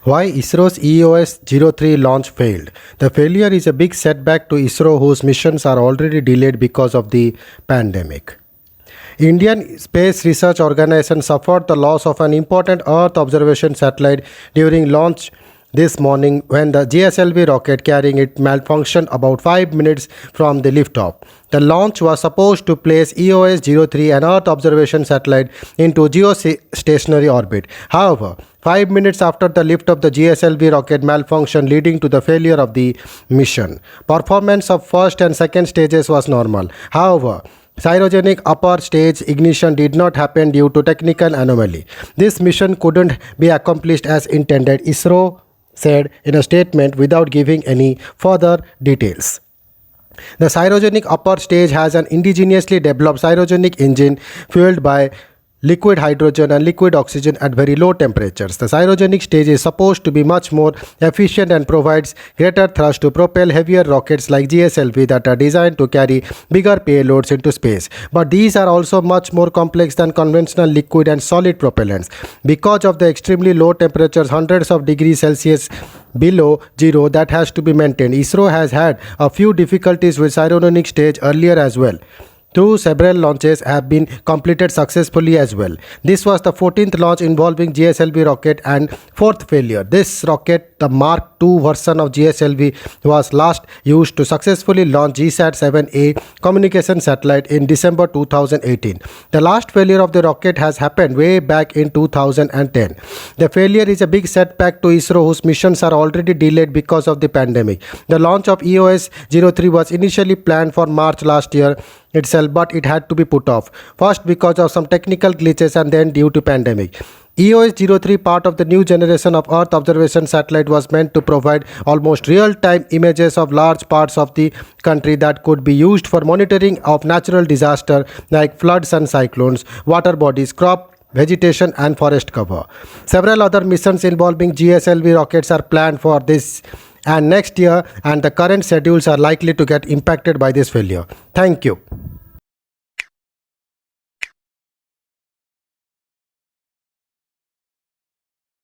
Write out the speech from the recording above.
Why ISRO's EOS-03 launch failed. The failure is a big setback to ISRO, whose missions are already delayed because of the pandemic. Indian Space Research Organization suffered the loss of an important Earth observation satellite during launch this morning when the GSLV rocket carrying it malfunctioned about 5 minutes from the liftoff. The launch was supposed to place EOS-03, an Earth observation satellite, into geostationary orbit. However, 5 minutes after the lift of the GSLV rocket malfunctioned, leading to the failure of the mission. Performance of first and second stages was normal. However, cryogenic upper stage ignition did not happen due to technical anomaly. This mission couldn't be accomplished as intended, ISRO said in a statement without giving any further details. The cryogenic upper stage has an indigenously developed cryogenic engine fueled by liquid hydrogen and liquid oxygen at very low temperatures. The cryogenic stage is supposed to be much more efficient and provides greater thrust to propel heavier rockets like GSLV that are designed to carry bigger payloads into space. But these are also much more complex than conventional liquid and solid propellants. Because of the extremely low temperatures, hundreds of degrees Celsius below zero, that has to be maintained. ISRO has had a few difficulties with cryogenic stage earlier as well, though several launches have been completed successfully as well. This was the 14th launch involving GSLV rocket and 4th failure. This rocket, the Mark II version of GSLV, was last used to successfully launch GSAT-7A communication satellite in December 2018. The last failure of the rocket has happened way back in 2010. The failure is a big setback to ISRO, whose missions are already delayed because of the pandemic. The launch of EOS-03 was initially planned for March last year itself, but it had to be put off, first because of some technical glitches and then due to pandemic. EOS-03, part of the new generation of Earth observation satellite, was meant to provide almost real-time images of large parts of the country that could be used for monitoring of natural disaster like floods and cyclones, water bodies, crop vegetation and forest cover. Several other missions involving GSLV rockets are planned for this and next year, and the current schedules are likely to get impacted by this failure. Thank you.